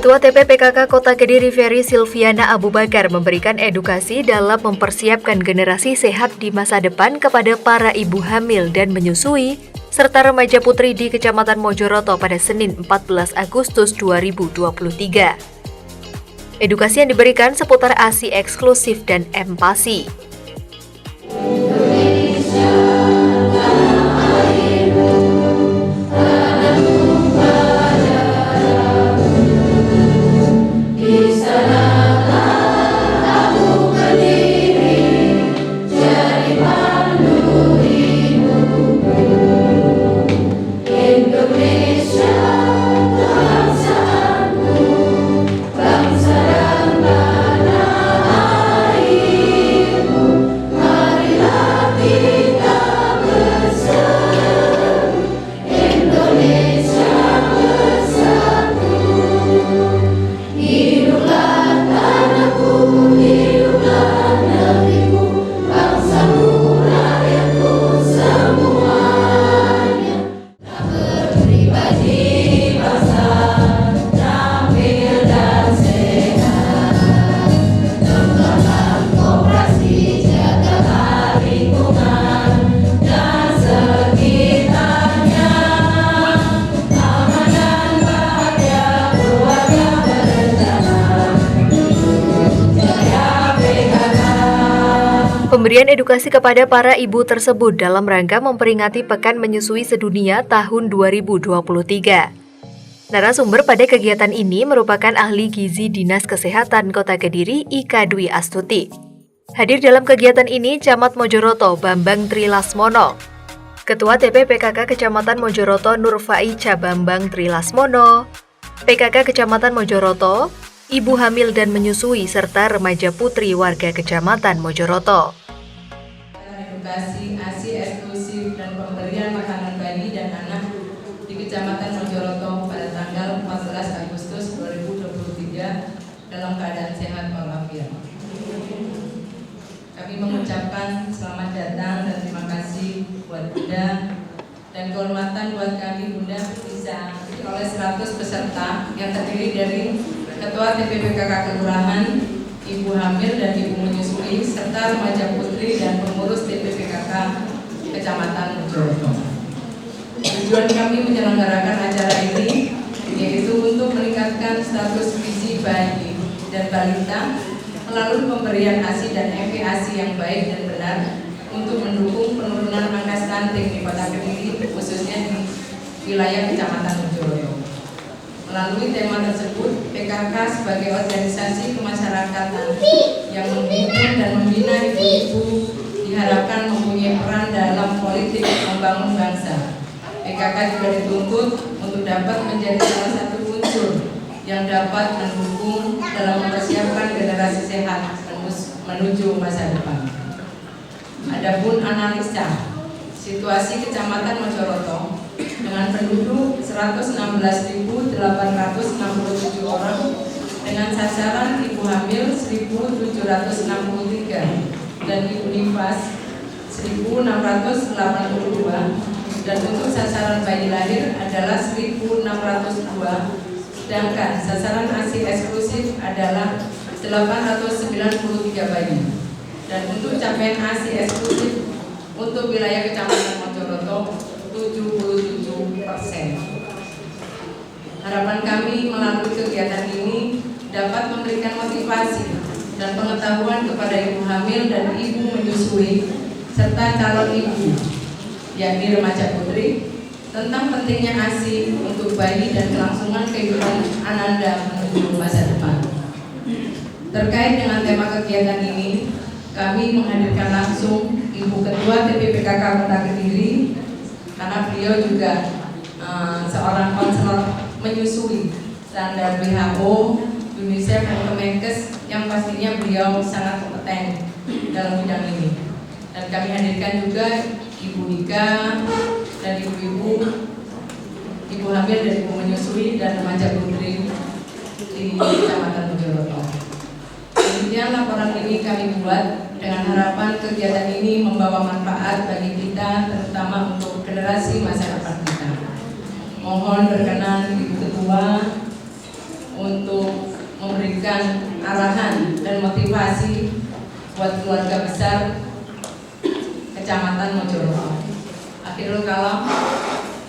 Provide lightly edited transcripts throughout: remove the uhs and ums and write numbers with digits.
Ketua TPPKK Kota Kediri Ferry Silviana Abu Bakar memberikan edukasi dalam mempersiapkan generasi sehat di masa depan kepada para ibu hamil dan menyusui, serta remaja putri di Kecamatan Mojoroto pada Senin 14 Agustus 2023. Edukasi yang diberikan seputar ASI eksklusif dan empati. Pemberian edukasi kepada para ibu tersebut dalam rangka memperingati Pekan Menyusui Sedunia tahun 2023. Narasumber pada kegiatan ini merupakan ahli gizi Dinas Kesehatan Kota Kediri, Ika Dwi Astuti. Hadir dalam kegiatan ini Camat Mojoroto Bambang Trilasmono, Ketua TPPKK Kecamatan Mojoroto Nurfai Cabambang Trilasmono, PKK Kecamatan Mojoroto, ibu hamil dan menyusui, serta remaja putri warga Kecamatan Mojoroto. Edukasi ASI eksklusif dan pemberian makanan bayi dan anak di Kecamatan Mojoroto pada tanggal 14 Agustus 2023 dalam keadaan sehat walafiat. Kami mengucapkan selamat datang dan terima kasih buat Bunda, dan kehormatan buat kami Bunda bisa oleh 100 peserta yang terdiri dari Ketua TPPKK Kelurahan, Ibu Hamil dan Ibu Menyusui, serta remaja putri dan pengurus TPPKK Kecamatan Mojoroto. Tujuan kami menyelenggarakan acara ini yaitu untuk meningkatkan status gizi bayi dan balita melalui pemberian ASI dan MPASI yang baik dan benar untuk mendukung penurunan angka stunting di Kota Kediri, khususnya di wilayah Kecamatan Mojoroto. Melalui tema tersebut, PKK sebagai organisasi kemasyarakatan yang menghimpun dan membina ibu-ibu diharapkan mempunyai peran dalam politik membangun bangsa. PKK juga dituntut untuk dapat menjadi salah satu unsur yang dapat mendukung dalam mempersiapkan generasi sehat menuju masa depan. Adapun analisa situasi Kecamatan Mojoroto dengan penduduk 116.867 orang dengan sasaran ibu hamil 1.763 dan ibu nifas 1.682, dan untuk sasaran bayi lahir adalah 1.602, sedangkan sasaran ASI eksklusif adalah 893 bayi. Dan untuk capaian ASI eksklusif untuk wilayah Kecamatan Mojoroto 77%. Harapan kami melalui kegiatan ini dapat memberikan motivasi dan pengetahuan kepada ibu hamil dan ibu menyusui serta calon ibu, yakni remaja putri, tentang pentingnya ASI untuk bayi dan kelangsungan kehidupan ananda menuju masa depan. Terkait dengan tema kegiatan ini, kami menghadirkan langsung Ibu Ketua TPPKK Kota Kediri, karena beliau juga seorang konselor menyusui standar WHO, UNICEF dan Kemenkes, yang pastinya beliau sangat kompeten dalam bidang ini. Dan kami hadirkan juga Ibu Nika dan ibu-ibu, ibu hamil dan ibu menyusui dan remaja putri di Kecamatan Mojoroto. Demikian laporan ini kami buat dengan harapan kegiatan ini membawa manfaat bagi kita, terutama untuk generasi masa depan kita. Mohon berkenan Ibu Ketua untuk memberikan arahan dan motivasi buat keluarga besar Kecamatan Mojoroto. Akhirul kalam,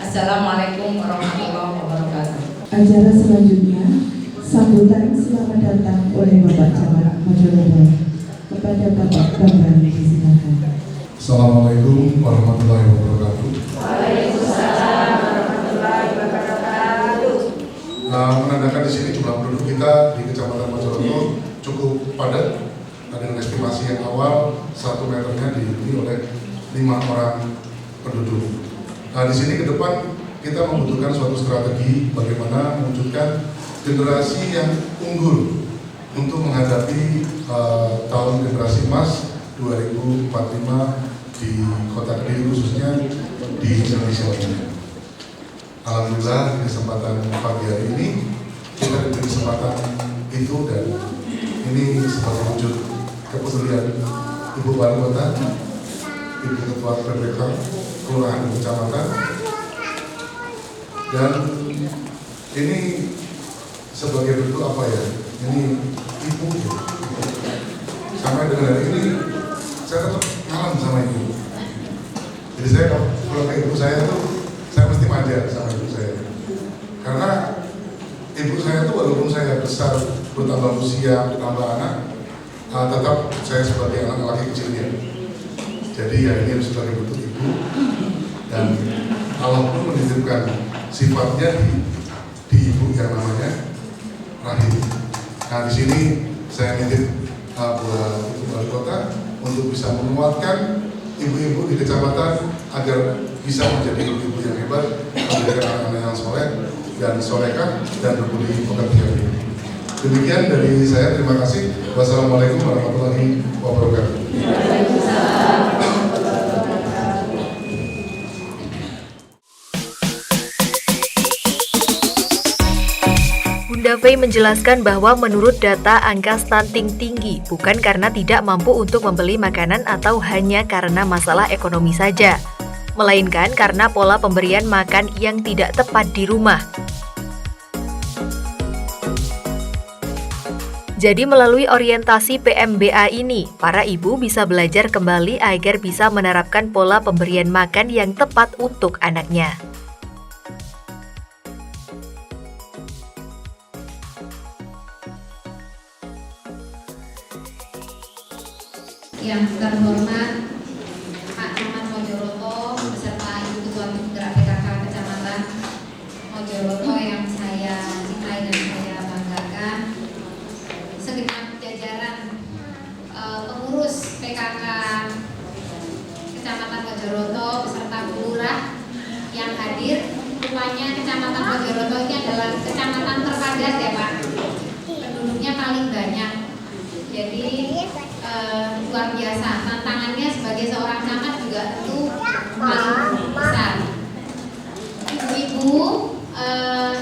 Assalamualaikum warahmatullahi wabarakatuh. Acara selanjutnya, sambutan selamat datang oleh Bapak Camat Mojoroto. Kepada Bapak Bambang disilakan. Assalamualaikum warahmatullahi wabarakatuh. Waalaikumsalam warahmatullahi wabarakatuh. Menandakan di sini jumlah penduduk kita di Kecamatan Mojoroto cukup padat. Dengan estimasi yang awal 1 meternya dihuni oleh 5 orang penduduk. Nah, di sini ke depan kita membutuhkan suatu strategi bagaimana mewujudkan generasi yang unggul untuk menghadapi tahun generasi emas 2045 di Kota Kediri, khususnya di Indonesia ini. Alhamdulillah, di kesempatan pagi hari ini kita diberi kesempatan itu, dan ini sebagai wujud kepedulian Ibu Wali Kota, Ibu Ketua PPK Kelurahan dan Kecamatan, dan ini sebagai bentuk apa ya? Ini ibu. Sampai dengan hari ini saya tetap ngalam sama ibu. Jadi saya kalau ke ibu saya tuh saya mesti manja sama ibu saya, karena ibu saya tuh walaupun saya besar, bertambah usia, bertambah anak, tetap saya sebagai anak laki kecilnya. Jadi ya ini sebagai bentuk ibu, dan Allah pun menitipkan sifatnya di ibu yang namanya rahim. Nah, di sini saya nitip buat Ibu Wali Kota untuk bisa menguatkan ibu-ibu di kecamatan agar bisa menjadi ibu-ibu yang hebat, menjadi anak-anak yang soleh dan solehah dan berbudi pekerti. Demikian dari saya, terima kasih. Wassalamualaikum warahmatullahi wabarakatuh. Bunda Fei menjelaskan bahwa menurut data angka stunting tinggi bukan karena tidak mampu untuk membeli makanan atau hanya karena masalah ekonomi saja, melainkan karena pola pemberian makan yang tidak tepat di rumah. Jadi melalui orientasi PMBA ini, para ibu bisa belajar kembali agar bisa menerapkan pola pemberian makan yang tepat untuk anaknya. Yang terhormat Pak Camat Mojoroto beserta Ibu Ketua Penggerak PKK Kecamatan Mojoroto yang saya cintai dan saya banggakan, segenap jajaran pengurus PKK Kecamatan Mojoroto beserta Bu Lurah yang hadir. Rupanya Kecamatan Mojoroto ini adalah kecamatan terpadat ya Pak, penduduknya paling banyak. Jadi luar biasa, tantangannya sebagai seorang camat juga tentu paling besar. Ibu-ibu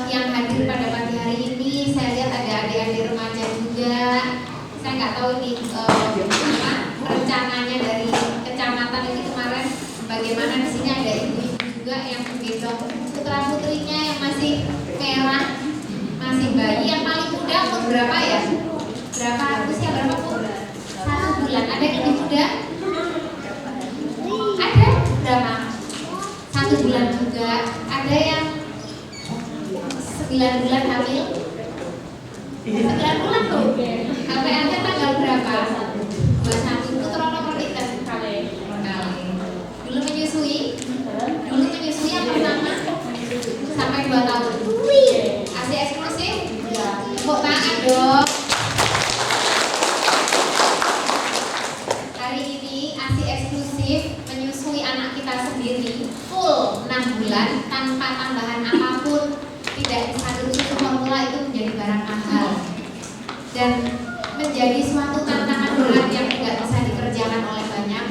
yang hadir pada pagi hari ini, saya lihat ada adik-adik remaja juga. Saya nggak tahu ini rencananya dari kecamatan ini kemarin bagaimana. Di sini ada ibu-ibu juga yang menggendong putra putrinya yang masih merah, masih bayi. Yang paling muda umur berapa ya? Berapa usia berapa Bu? 1 bulan. Ada yang lebih muda? Ada berapa? 1 bulan juga. Ada yang 9 bulan hamil? 9 bulan tuh. KPR-nya tanggal berapa? 21. Itu terlalu perhatikan kali. Dulu menyusui? Dulu menyusui yang pertama sampai 2 tahun. ASI eksklusif? Tepuk tangan dong. Menyusui anak kita sendiri full 6 bulan tanpa tambahan apapun, tidak disadari susu formula, itu menjadi barang mahal dan menjadi suatu tantangan berat yang tidak bisa dikerjakan oleh banyak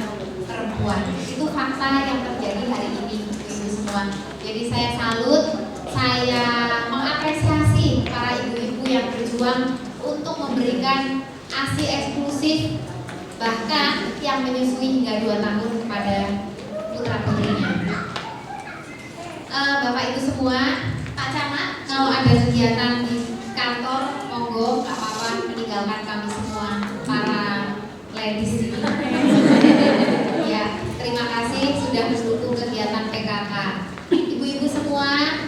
perempuan. Itu fakta yang terjadi hari ini ibu semua. Jadi saya salut, saya mengapresiasi para ibu-ibu yang berjuang untuk memberikan ASI eksklusif, bahkan yang menyusui hingga 2 tahun kepada putra putrinya. Bapak Ibu semua, Pak Camat, kalau ada kegiatan di kantor membanggakan kami semua para ladies ini. Ya, terima kasih sudah mendukung kegiatan PKK. Ibu-ibu semua,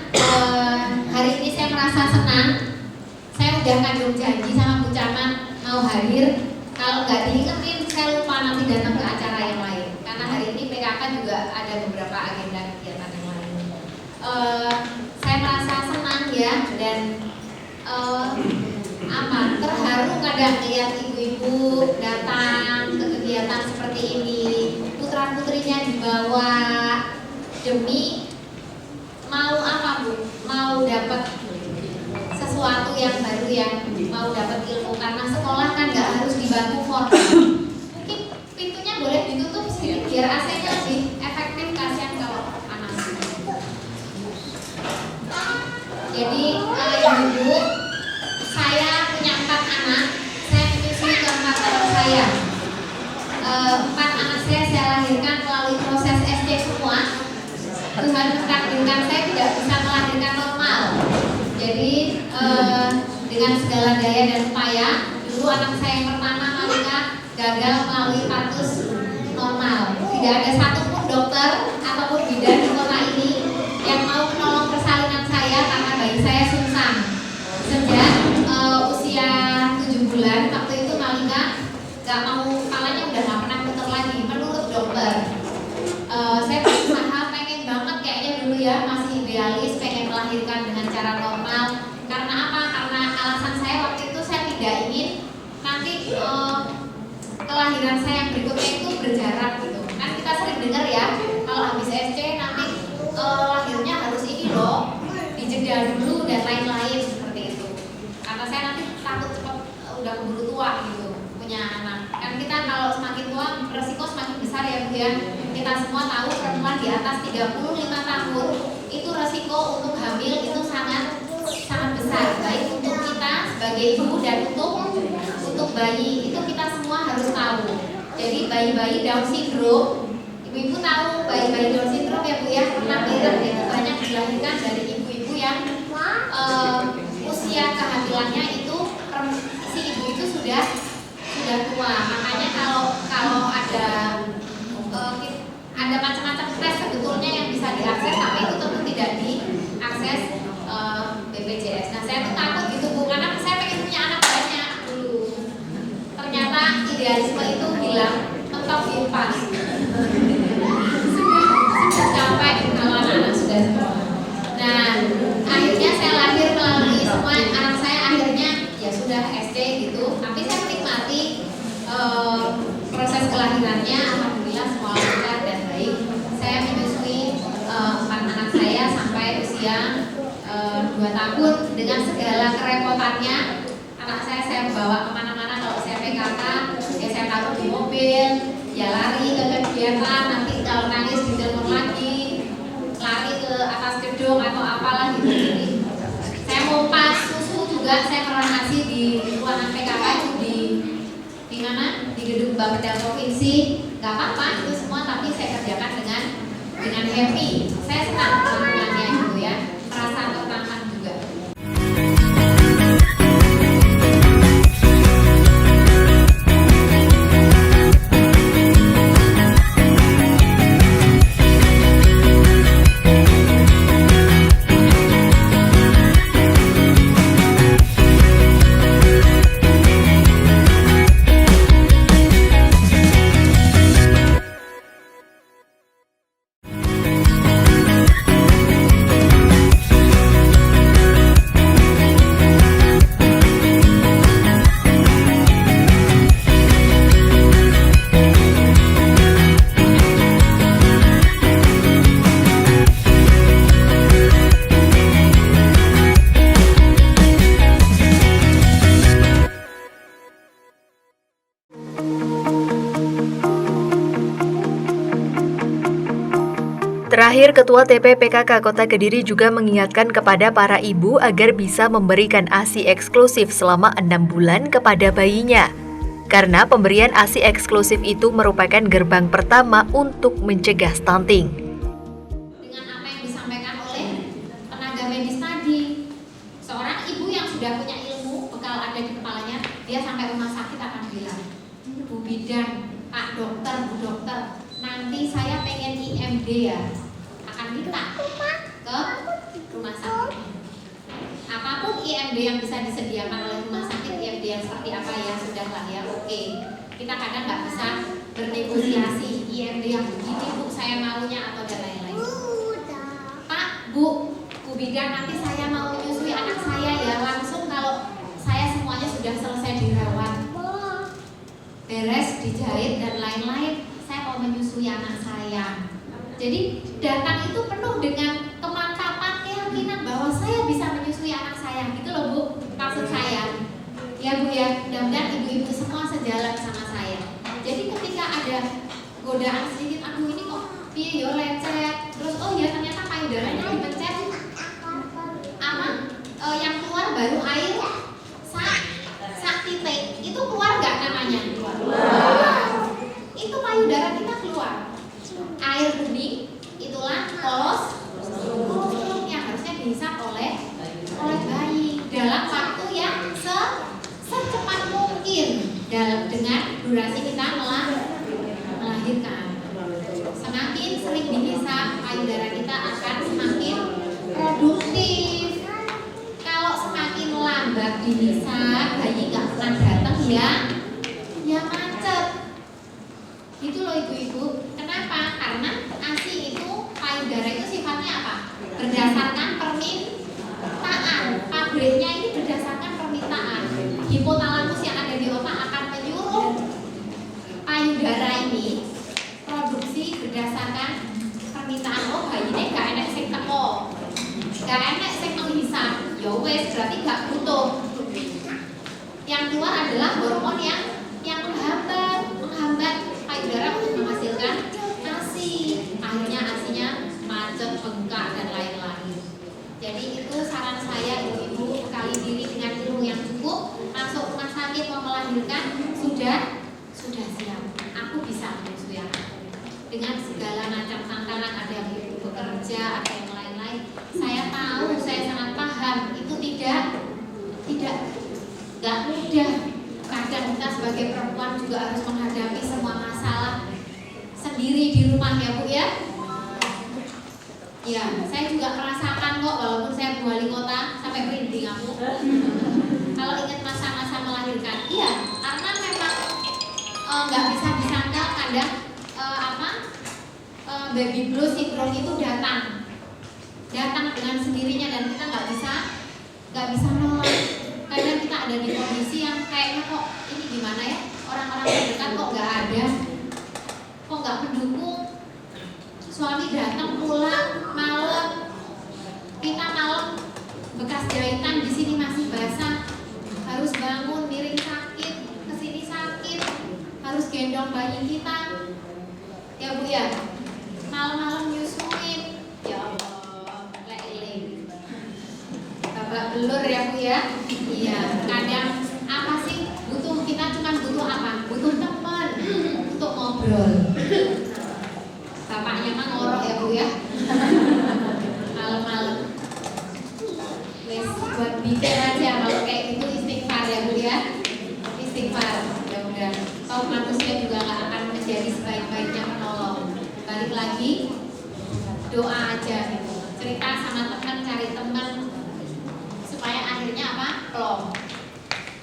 hari ini saya merasa senang. Saya udah kandung janji sama Bu Camat mau hadir. Kalau nggak diingetin, saya lupa nanti datang ke acara yang lain. Karena hari ini PKK juga ada beberapa agenda kegiatan yang lain. Saya merasa senang ya, dan terharu kadang lihat ibu-ibu datang ke kegiatan seperti ini, putra-putrinya dibawa demi mau apa Bu? Mau dapat sesuatu yang baru, yang mau dapat ilmu, karena sekolah kan nggak harus di bangku formal. Mungkin pintunya boleh ditutup sedikit biar AC-nya lebih efektif, kasihan kalau panas. Jadi ibu-ibu, saya punya 4 anak, saya menyusui ke 4 anak saya. 4 anak saya lahirkan melalui proses SC semua. Tuhan mentakdirkan saya tidak bisa melahirkan normal. Jadi dengan segala daya dan upaya, dulu anak saya yang pertama Malika gagal melalui partus normal. Tidak ada satupun dokter ataupun bidan di kota ini yang mau menolong persalinan saya karena bayi saya sungsang. Sejak usia 7 bulan, waktu itu Malika gak mau, kepalanya udah gak pernah putar lagi menurut dokter. Saya berusaha, pengen banget kayaknya dulu ya, masih idealis, pengen melahirkan dengan cara normal. Karena apa? Karena alasan saya waktu itu saya tidak ingin nanti kelahiran saya yang berikutnya itu berjarak gitu. Kan kita sering dengar ya, kalau habis SC nanti lahirnya harus ini loh, dijeda dulu dan lain-lain seperti itu. Karena saya nanti takut cepat udah keburu tua gitu punya anak. Kan kita kalau semakin tua resiko semakin besar ya Bu ya. Kita semua tahu perempuan di atas 35 tahun itu resiko untuk hamil itu sangat besar, baik untuk kita sebagai ibu dan untuk bayi. Itu kita semua harus tahu. Jadi bayi-bayi Down syndrome, ibu-ibu tahu bayi-bayi Down syndrome ya Bu ya, pernah lihat itu banyak dilahirkan dari ibu-ibu yang usia kehamilannya itu si ibu itu sudah tua. Makanya kalau ada macam-macam tes sebetulnya yang bisa diakses, tapi itu tentu tidak diakses BPJS. Nah saya tuh takut gitu Bu, karena saya pengen punya anak banyak dulu. Ternyata idealisme itu hilang, mentok di pas. Sudah capek kalau anak-anak sudah semua. Nah akhirnya saya lahir melalui semua anak saya, akhirnya ya sudah SD gitu. Tapi saya menikmati proses kelahirannya, alhamdulillah semua lancar dan baik. Saya menyusui 4 anak saya sampai usia 2 tahun dengan segala kerepotannya. Anak saya bawa kemana-mana kalau saya PKK, ya saya taruh di mobil, ya lari ke kegiatan, nanti kalau nangis ditelepon lagi, lari ke atas gedung atau apalah gitu. Jadi saya mau pas susu juga saya pernah ngasih di ruangan PKK itu di mana? Di gedung Bapeda Provinsi. Gak apa-apa itu semua, tapi saya kerjakan dengan happy. Saya senang melakukannya gitu ya, merasa tertantang juga. Terakhir, Ketua TP PKK Kota Kediri juga mengingatkan kepada para ibu agar bisa memberikan ASI eksklusif selama 6 bulan kepada bayinya. Karena pemberian ASI eksklusif itu merupakan gerbang pertama untuk mencegah stunting. Dengan apa yang disampaikan oleh tenaga medis tadi, seorang ibu yang sudah punya ilmu, bekal ada di kepalanya, dia sampai bidan, Pak dokter, Bu dokter, nanti saya pengen IMD ya, akan minta ke rumah sakit. Apapun IMD yang bisa disediakan oleh rumah sakit, IMD yang seperti apa ya, sudahlah ya, oke. Kita kadang nggak bisa bernegosiasi IMD yang begini Bu, saya maunya atau dan lain-lain. Pak, Bu bidan, nanti saya mau menyusui anak saya ya, langsung kalau saya semuanya sudah selesai dirawat, beres, dijahit dan lain-lain, saya mau menyusui anak saya. Jadi datang itu penuh dengan kemantapan, keyakinan bahwa saya bisa menyusui anak saya, gitu loh Bu, maksud saya. Ya Bu ya, mudah-mudahan ibu-ibu semua sejalan sama saya. Jadi ketika ada godaan sedikit, aduh ini kok piye yo lecet, terus oh ya ternyata payudaranya dipencet, yang keluar baru air sak titik, itu keluar nggak namanya? Itu payudara kita keluar air bening, itulah kolostrum yang harusnya dihisap oleh bayi dalam waktu yang secepat mungkin dengan durasi kita melahirkan. Semakin sering dihisap, payudara kita akan semakin produktif. Kalau semakin lambat dihisap, bayi nggak pernah datang ya macet. Gitu loh ibu-ibu. Kenapa? Karena ASI itu, payudara itu sifatnya apa? Berdasarkan permintaan. Pabriknya ini berdasarkan permintaan. Hipotalamus yang ada di otak akan menyuruh payudara ini produksi berdasarkan permintaan. Oh bayi ini nggak enak sing teko, nggak enak sing menghisap, ya wes berarti nggak butuh. Yang keluar adalah hormon yang menghambat payudara untuk menghasilkan ASI. Akhirnya ASInya macet, bengkak dan lain-lain. Jadi itu saran saya, ibu-ibu bekali diri dengan ilmu yang cukup, masuk rumah sakit mau melahirkan sudah siap. Aku bisa menyusui anakku dengan segala macam tantangan, ada yang ibu bekerja, ada yang lain-lain. Saya tahu, saya sangat paham itu tidak mudah. Kadang kita sebagai perempuan juga harus menghadapi semua masalah sendiri di rumah ya Bu ya. Ya, saya juga merasakan kok, walaupun saya Bu Wali Kota sampai merinding aku. Kalau ingat masa-masa melahirkan, iya, karena memang nggak bisa disangka kadang baby blues syndrome itu datang dengan sendirinya dan kita nggak bisa nolak. Kadang kita ada di kondisi yang kayaknya kok ini gimana ya, orang-orang terdekat kok nggak ada, kok nggak mendukung. Suami datang pulang malam, kita malam bekas jahitan di sini masih basah, harus bangun miring sakit, kesini sakit, harus gendong bayi kita, ya Bu ya. Malam-malam nyusuin, ya Allah, lele, babak belur ya Bu ya. Iya, kadang apa sih kita cuma butuh apa? Butuh teman untuk ngobrol. Bapaknya mah ngorok ya Bu ya. Malam-malam wes buat bikin aja, kalau kayak gitu istighfar ya Bu ya. Istighfar, mudah-mudahan toh manusia juga gak akan menjadi sebaik-baiknya penolong. Balik lagi, doa aja gitu. Cerita sama teman, cari teman supaya akhirnya apa? Plong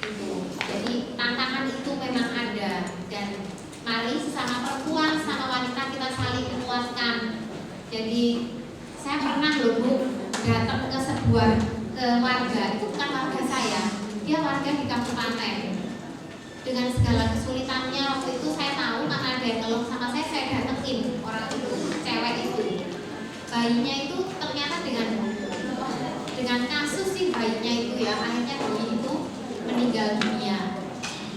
gitu. Jadi tantangan itu memang ada, dan mari sesama perempuan, sama wanita kita saling menguatkan. Jadi saya pernah loh Bu datang ke sebuah warga, itu bukan warga saya, dia warga di kabupaten. Dengan segala kesulitannya waktu itu saya tahu karena ada yang ngeluh sama saya datengin orang itu, cewek itu. Bayinya itu ternyata dengan kasus si bayinya itu ya, akhirnya bayi itu meninggal dunia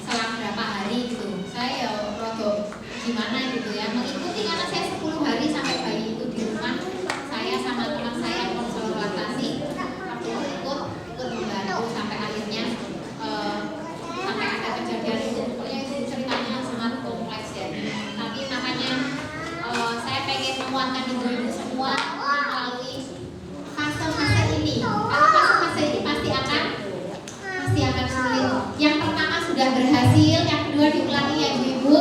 selang berapa hari gitu. Saya ya rodo gimana gitu ya, mengikuti karena saya 10 hari sampai bayi itu di rumah. Saya sama teman saya konselor laktasi waktu itu ikut membantu sampai akhirnya sampai ada kejadian itu. Pokoknya itu ceritanya sangat kompleks ya. Tapi makanya saya pengen menguatkan ibu-ibu semua melalui fase-fase ini. Karena fase-fase ini pasti akan sulit. Yang pertama sudah berhasil, yang kedua diulangi ya ibu-ibu.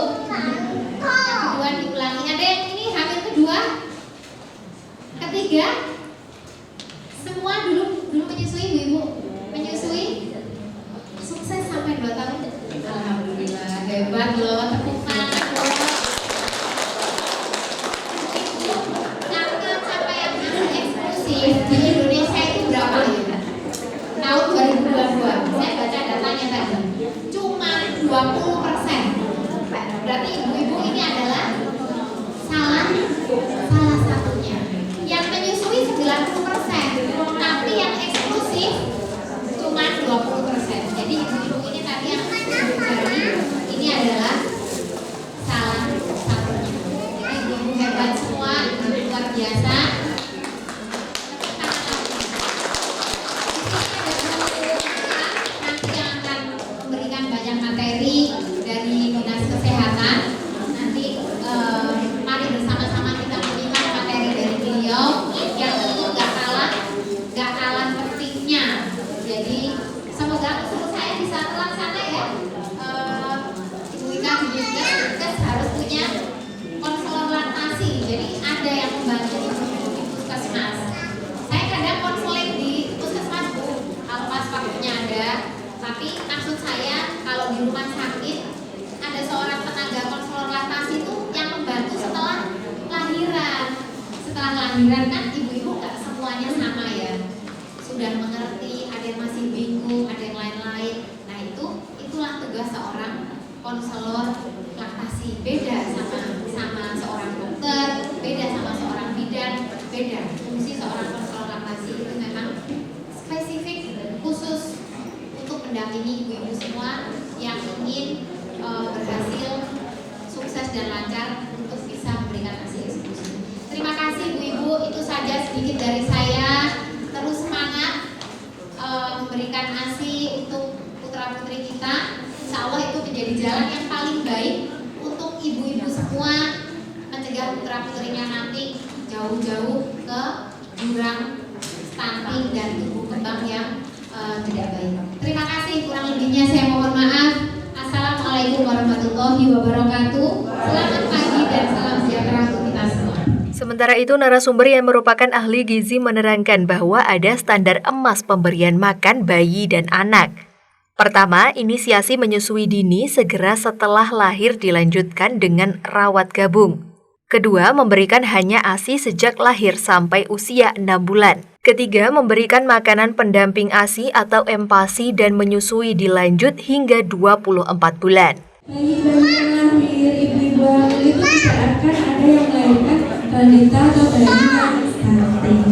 kelahiran kan ibu-ibu nggak semuanya sama ya, sudah mengerti, ada yang masih bingung, ada yang lain-lain. Nah itulah tugas seorang konselor laktasi. Beda sama seorang dokter, beda sama seorang bidan, beda. Fungsi seorang konselor laktasi itu memang spesifik khusus untuk mendampingi ibu-ibu semua yang ingin berhasil, sukses dan lancar untuk bisa memberikan ASI eksklusif. Terima kasih ibu-ibu, itu saja sedikit dari saya. Terus semangat memberikan ASI untuk putra-putri kita. Insya Allah itu menjadi jalan yang paling baik untuk ibu-ibu semua mencegah putra-putrinya nanti jauh-jauh ke jurang stunting dan tumbuh kembang yang tidak baik. Terima kasih, kurang lebihnya saya mohon maaf. Assalamualaikum warahmatullahi wabarakatuh. Selamat pagi dan salam sejahtera untuk kita semua. Sementara itu, narasumber yang merupakan ahli gizi menerangkan bahwa ada standar emas pemberian makan bayi dan anak. Pertama, inisiasi menyusui dini segera setelah lahir dilanjutkan dengan rawat gabung. Kedua, memberikan hanya ASI sejak lahir sampai usia 6 bulan. Ketiga, memberikan makanan pendamping ASI atau empasi dan menyusui dilanjut hingga 24 bulan. Bayi-bayi yang lahir, ibu-ibu hamil itu tidak akan ada yang melahirkan balita atau bayi yang stunting.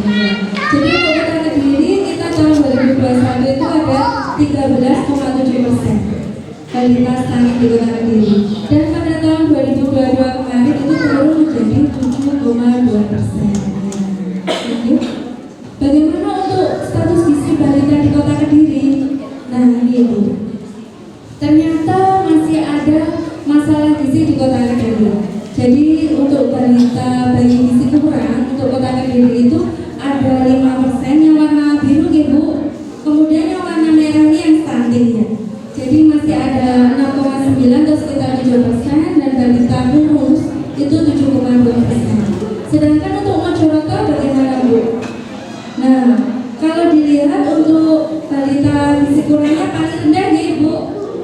Jadi untuk kita Kediri, kita tahun 2021 itu ada 13,7% balita stunting di Kota Kediri. Dan pada tahun 2022 kemarin itu turun menjadi 7,2%. Bagaimana untuk status gizi balita di Kota Kediri? Nah ini ibu, ternyata masih ada masalah gizi di Kota Kediri. Jadi untuk balita bayi gizi kurang untuk Kota Kediri itu ada 5% yang warna biru ibu. Kemudian yang warna merah ini yang stunting ya. Jadi masih ada 6,9 atau sekitar 7% dan balita kurus itu 7,2%. Sedangkan untuk Mojoroto bagaimana bu? Nah, kalau dilihat untuk balita gizi kurangnya paling rendah nih Bu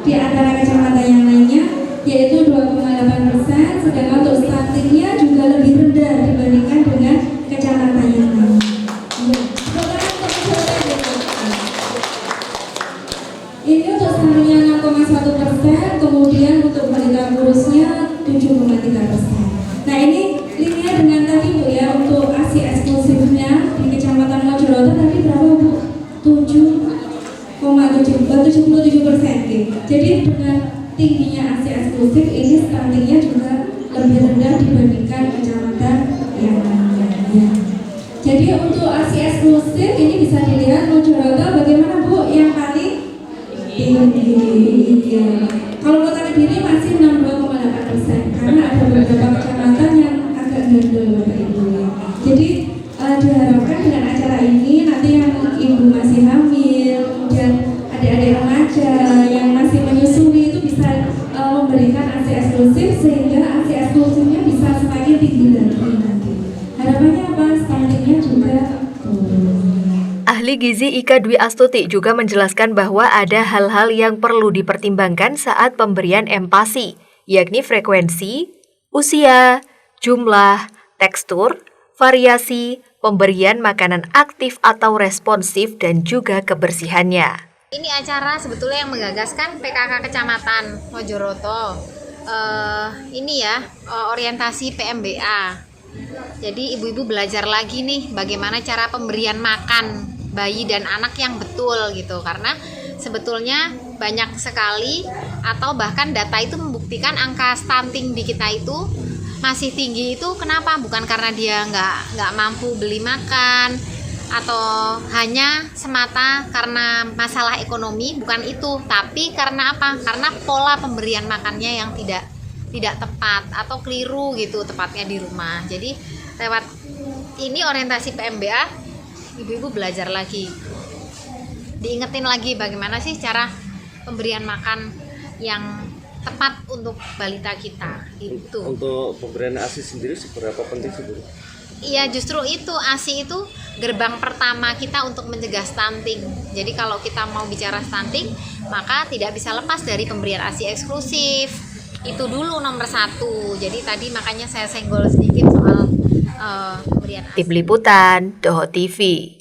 di antara kecamatan yang lainnya, yaitu 2,8%, sedangkan untuk stuntingnya juga lebih rendah dibandingkan dengan kecamatan yang lain. Ini untuk stuntingnya 6,1%, kemudian untuk balita kurusnya 7,3%. Nah ini linear dengan tadi Bu ya, untuk ASI eksklusifnya di Kecamatan Mojoroto tadi berapa Bu? 77%. Jadi dengan tingginya ASI eksklusif ini stuntingnya juga lebih rendah dibandingkan kecamatan yang lainnya. Jadi untuk ASI eksklusif ini bisa dilihat Mojoroto bagaimana Bu yang paling tinggi. Iya. Kalau Kota Kediri masih 62,8% karena ada beberapa kecamatan yang agak gandul Bapak Ibu ya. Jadi diharapkan dengan acara ini nanti yang ibu masih hamil, kemudian adik-adik remaja yang masih menyusui itu bisa memberikan ASI eksklusif sehingga ASI eksklusifnya bisa semakin tinggi lagi nanti. Harapannya apa? Stuntingnya juga turun. Ahli gizi Ika Dwi Astuti juga menjelaskan bahwa ada hal-hal yang perlu dipertimbangkan saat pemberian empasi, yakni frekuensi, usia, jumlah, tekstur, variasi, pemberian makanan aktif atau responsif, dan juga kebersihannya. Ini acara sebetulnya yang menggagaskan PKK Kecamatan Mojoroto. Ini ya orientasi PMBA. Jadi ibu-ibu belajar lagi nih bagaimana cara pemberian makan bayi dan anak yang betul gitu, karena sebetulnya banyak sekali atau bahkan data itu membuktikan angka stunting di kita itu masih tinggi. Itu kenapa? Bukan karena dia nggak mampu beli makan atau hanya semata karena masalah ekonomi, bukan itu, tapi karena apa? Karena pola pemberian makannya yang tidak tepat atau keliru gitu tepatnya di rumah. Jadi lewat ini orientasi PMBA, ibu-ibu belajar lagi, diingetin lagi bagaimana sih cara pemberian makan yang tepat untuk balita kita itu. Untuk pemberian ASI sendiri seberapa penting sih Bu? Iya, justru itu ASI itu gerbang pertama kita untuk mencegah stunting. Jadi kalau kita mau bicara stunting, maka tidak bisa lepas dari pemberian ASI eksklusif. Itu dulu nomor 1. Jadi tadi makanya saya senggol sedikit soal pemberian ASI. Tim Liputan, Doho TV.